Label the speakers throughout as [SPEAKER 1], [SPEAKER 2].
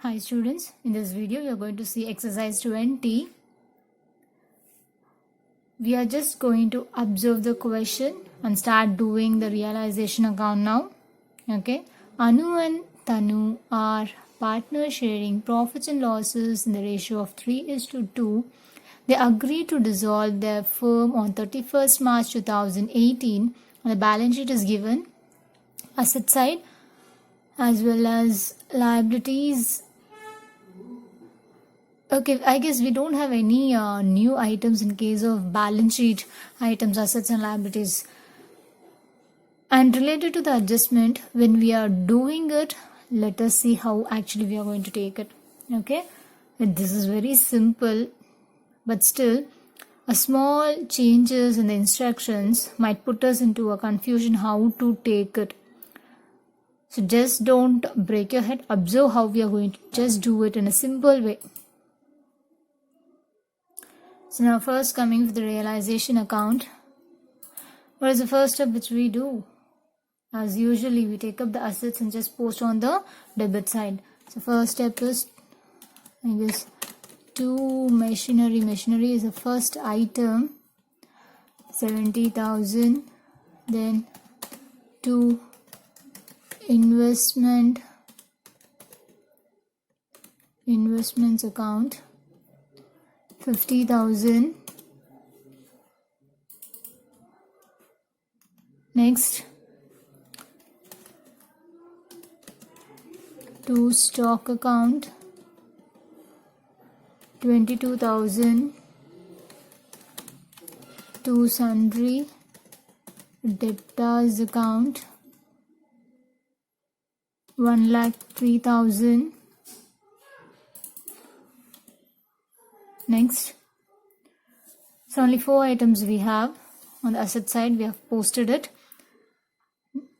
[SPEAKER 1] Hi students, in this video we are going to see exercise 20. We are just going to observe the question and start doing the realization account now. Okay, Anu and Tanu are partners sharing profits and losses in the ratio of 3:2. They agree to dissolve their firm on 31st March 2018. And the balance sheet is given, asset side as well as liabilities. Okay, I guess we don't have any new items in case of balance sheet items, assets and liabilities. And related to the adjustment, when we are doing it, let us see how actually we are going to take it. Okay, this is very simple, but still a small changes in the instructions might put us into a confusion how to take it. So just don't break your head. Observe how we are going to just do it in a simple way. So now first coming with the realization account. What is the first step which we do? As usually we take up the assets and just post on the debit side. So first step is, I guess, to machinery. Machinery is the first item, 70,000. Then to investments account, 50,000. Next, to stock account, 22,000. To sundry debtors account, 1,03,000. Next, so only 4 items we have. On the asset side we have posted it.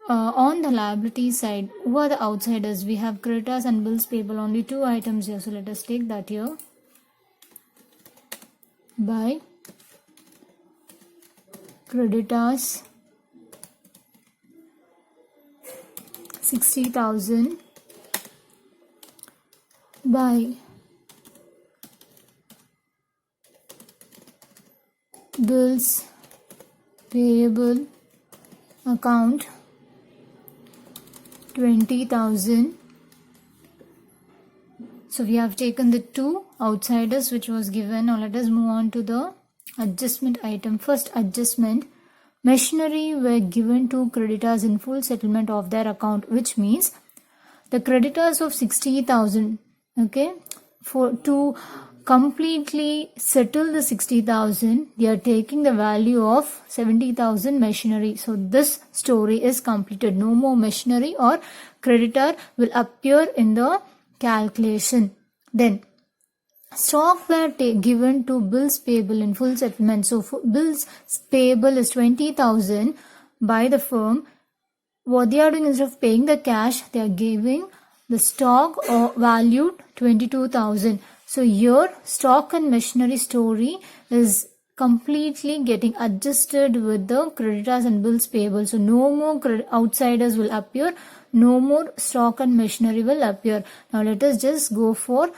[SPEAKER 1] On the liability side, who are the outsiders? We have creditors and bills payable, only 2 items here, so let us take that here. By creditors, 60,000. By bills payable account, 20,000. So we have taken the 2 outsiders which was given. Now let us move on to the adjustment item. First adjustment, machinery were given to creditors in full settlement of their account, which means the creditors of 60,000, okay, for to completely settle the 60,000, they are taking the value of 70,000 machinery. So this story is completed. No more machinery or creditor will appear in the calculation. Then stock were given to bills payable in full settlement. So bills payable is 20,000 by the firm. What they are doing, instead of paying the cash, they are giving the stock or valued 22,000. So here stock and machinery story is completely getting adjusted with the creditors and bills payable. So no more outsiders will appear, no more stock and machinery will appear. Now let us just go for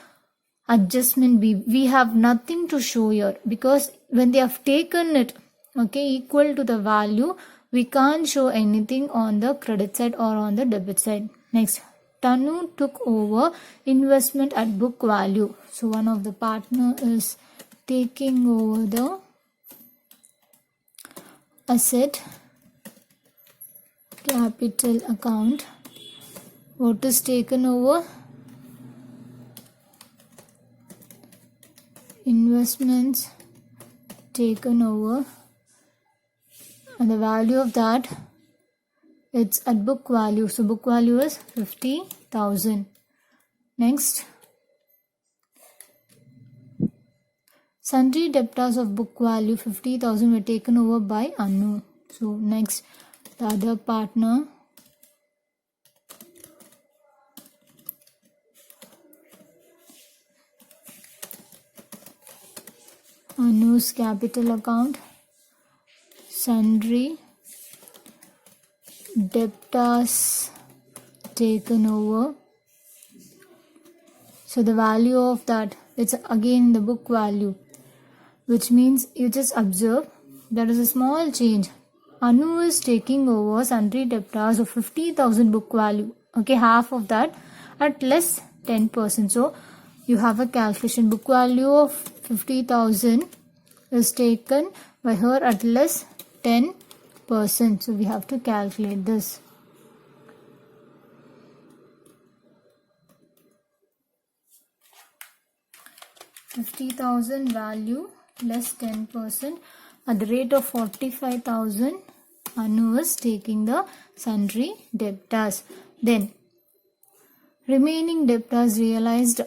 [SPEAKER 1] adjustment B. We have nothing to show here because when they have taken it, okay, equal to the value, we can't show anything on the credit side or on the debit side. Next, Tanu took over investment at book value. So one of the partner is taking over the asset capital account. What is taken over? Investments taken over, and the value of that, it's at book value. So book value is 50,000. Next, sundry debtors of book value 50,000 were taken over by Anu. So next, the other partner, Anu's capital account, sundry debtors taken over So the value of that, it's again the book value, which means you just observe there is a small change. Anu is taking over sundry debtors of 50,000 book value. Okay, half of that at less 10%. So you have a calculation. Book value of 50,000 is taken by her at less 10%. So we have to calculate this. $50,000 value less 10% at the rate of 45,000. Anu is taking the sundry debtors. Then remaining debtors realized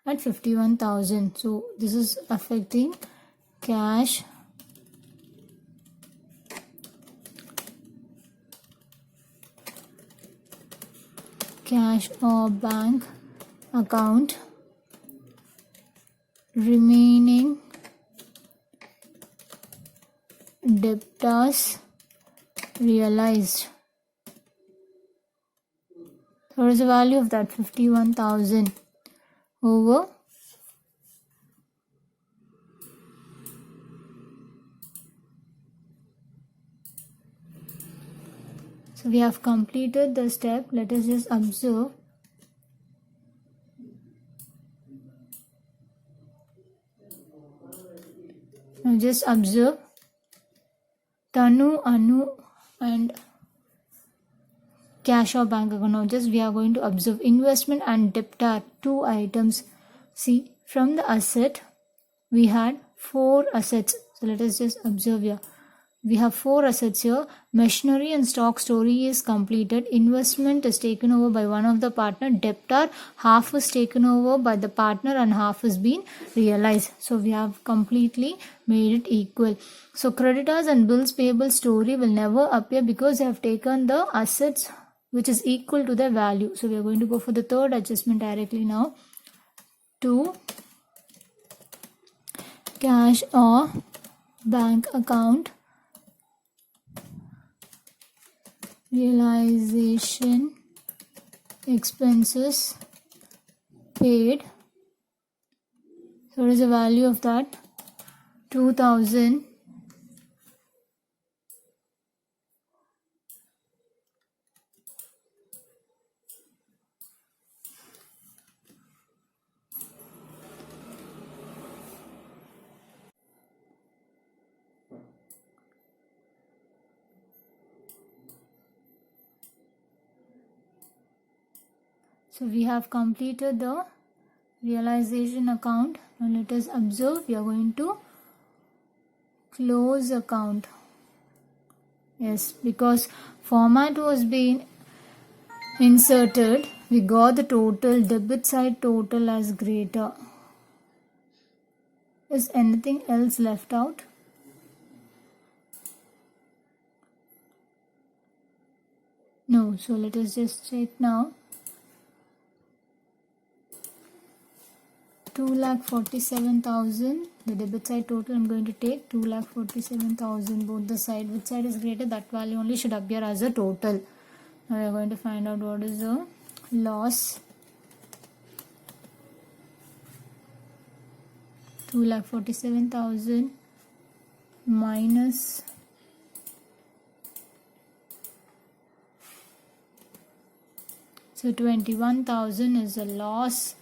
[SPEAKER 1] at 51,000. So this is affecting cash or bank account. Remaining debtors realized. What is the value of that? 51,000 over so we have completed the step. Let us just observe. Now just observe Tanu, Anu and cash or bank account. Now just we are going to observe investment and debt are two items. See, from the asset we had 4 assets. So let us just observe here. We have 4 assets here. Machinery and stock storage is completed. Investment is taken over by one of the partner. Debtor, half is taken over by the partner and half is been realized. So we have completely made it equal. So creditors and bills payable story will never appear because they have taken the assets which is equal to their value. So we are going to go for the third adjustment directly now. To cash or bank account realization expenses paid. So what is the value of that? 2,000. So we have completed the realization account. Now let us observe. We are going to close account. Yes, because format was being inserted, we got the total debit side total as greater. Is anything else left out? No. So let us just check now. 2,47,000. The debit side total I'm going to take 2,47,000 both the side. Which side is greater? That value only should appear as a total. Now we are going to find out what is the loss. 2,47,000 minus 21,000 is a loss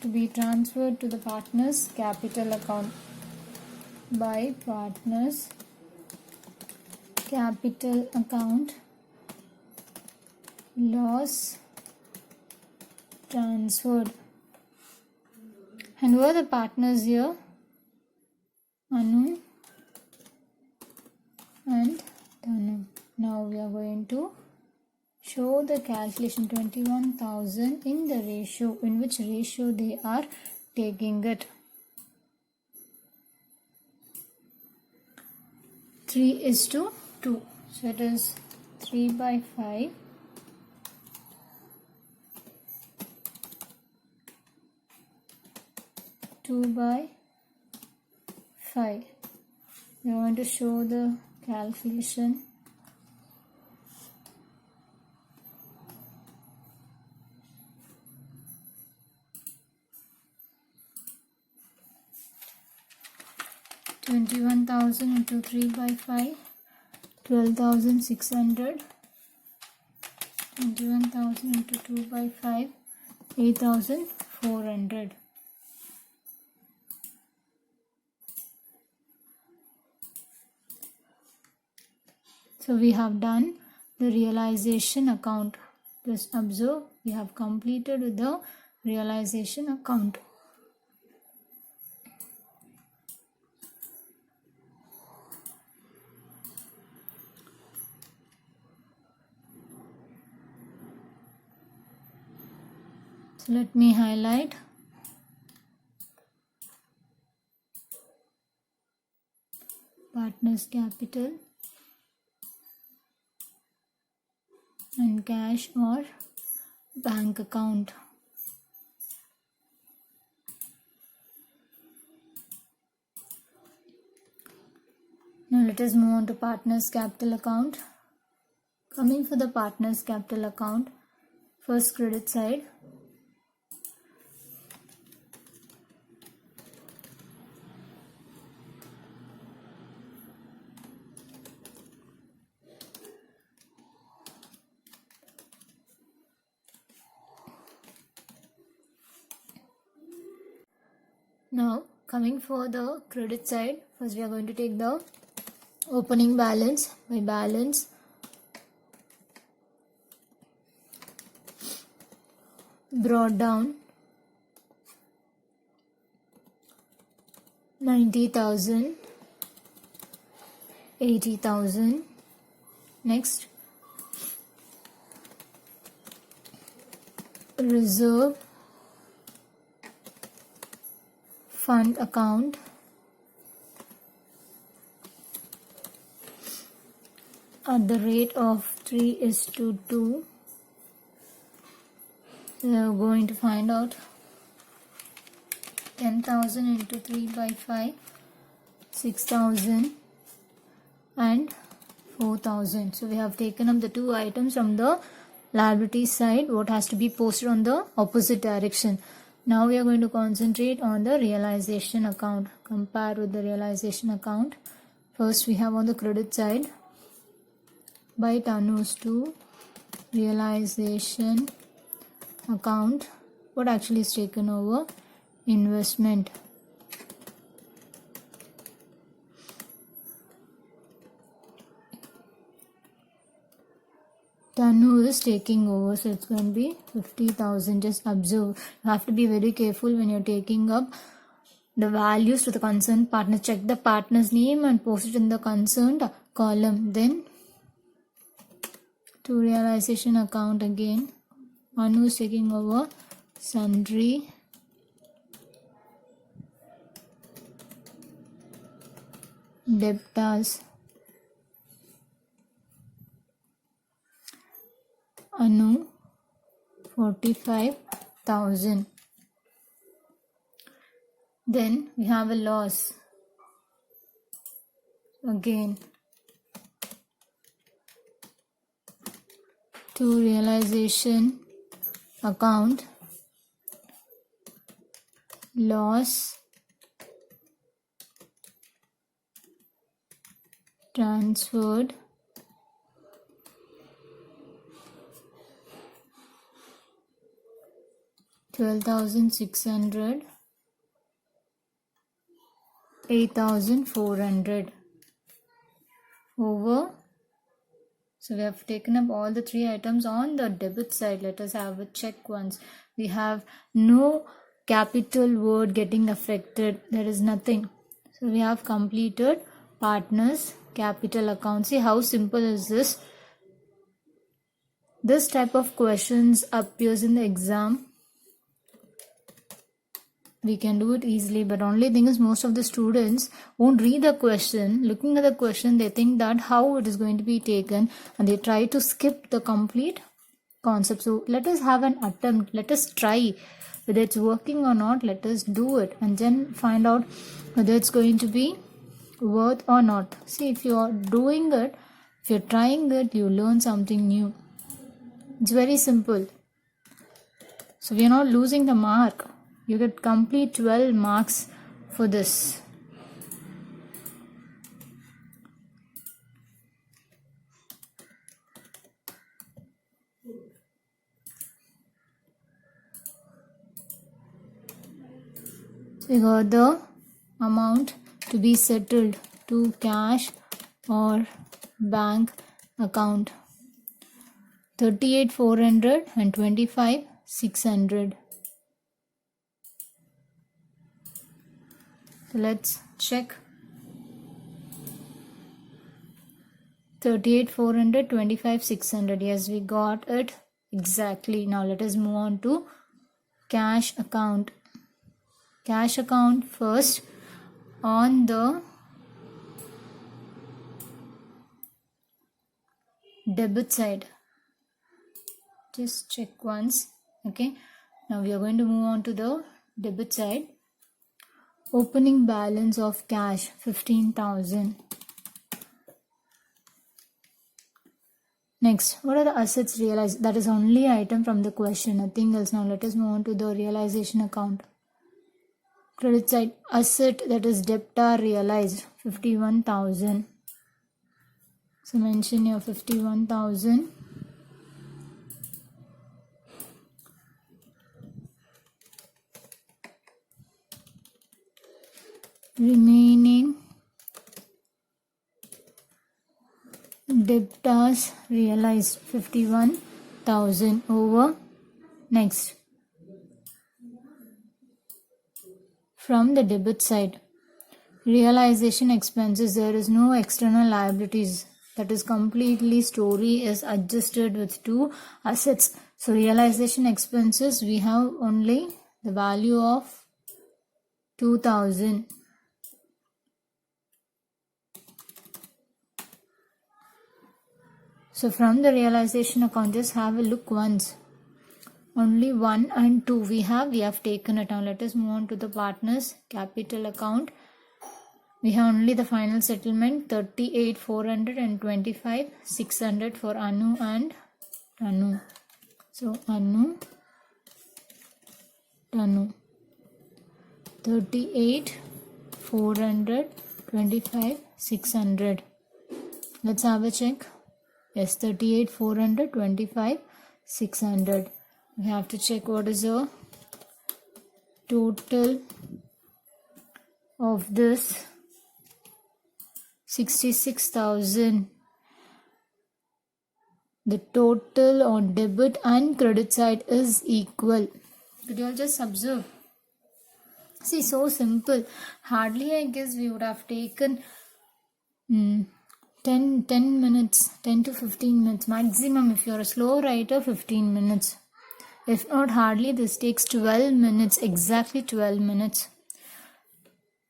[SPEAKER 1] to be transferred to the partner's capital account by partner's capital account. Loss transferred. And who are the partners here? Anu and Tanu. Now we are going to show the calculation 21,000 in the ratio, in which ratio they are taking it. 3:2. So it is 3/5. Two by 5. We are going to show the calculation. 21,000 into 3 by 5, 12,600. 21,000 into 2 by 5, 8,400. So we have done the realization account. Just observe, we have completed with the realization account. So let me highlight. Partners capital and cash or bank account. Now let us move on to partners capital account. Coming for the partners capital account, first credit side. Now coming for the credit side, first we are going to take the opening balance. By balance, brought down 90,000, 80,000. Next, reserve fund account, at the rate of 3:2. So we are going to find out 10,000 into 3 by 5, 6,000 and 4,000. So we have taken up the two items from the liability side, what has to be posted on the opposite direction. Now we are going to concentrate on the realization account. Compare with the realization account. First we have on the credit side, by Tanu's to realization account, what actually is taken over? Investment. Tanu is taking over, so it's going to be 50,000. Just observe, you have to be very careful when you're taking up the values to the concerned partner. Check the partner's name and post it in the concerned column. Then to realization account again, Anu is taking over sundry, debtors, Anu 45,000. Then we have a loss again. To realization account, loss transferred $12,600, 8,400 over. So we have taken up all the three items on the debit side. Let us have a check once. We have no capital word getting affected. There is nothing. So we have completed partners capital account. See how simple is this? This type of questions appears in the exam. We can do it easily, but only thing is most of the students won't read the question. Looking at the question, they think that how it is going to be taken and they try to skip the complete concept. So let us have an attempt. Let us try whether it's working or not. Let us do it and then find out whether it's going to be worth or not. See, if you are doing it, if you're trying it, you learn something new. It's very simple. So we are not losing the mark. You get complete 12 marks for this. we got the amount to be settled to cash or bank account 38,400 and 25,600. So let's check. 38,400, 25,600. Yes, we got it exactly. Now let us move on to cash account. Cash account first. On the debit side, just check once. Okay, now we are going to move on to the debit side. Opening balance of cash 15,000. Next, what are the assets realized? That is only item from the question, nothing else. Now let us move on to the realization account. Credit side, asset, that is debtor realized 51,000. So mention your 51,000. Remaining debtors realized 51,000 over. Next, from the debit side, realization expenses, there is no external liabilities. That is completely story is adjusted with two assets. So realization expenses, we have only the value of 2,000. So from the realization account, just have a look once. Only 1 and 2 we have taken it. Now let us move on to the partners capital account. We have only the final settlement 38,400 and 25,600 for Anu and Tanu. So Anu, Tanu, 38,400, 25,600. Let's have a check. Yes, 38,400, 25,600. We have to check what is the total of this. 66,000. The total on debit and credit side is equal. Could you all just observe? See, so simple. Hardly, I guess, we would have taken 10 minutes, 10 to 15 minutes maximum. If you're a slow writer, 15 minutes. If not, hardly this takes 12 minutes, exactly 12 minutes.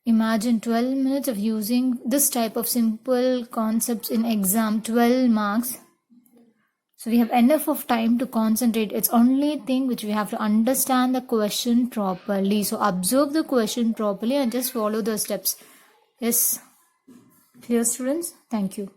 [SPEAKER 1] Imagine 12 minutes of using this type of simple concepts in exam, 12 marks. So we have enough of time to concentrate. It's only thing which we have to understand the question properly. So observe the question properly and just follow the steps. Yes, clear students? Thank you.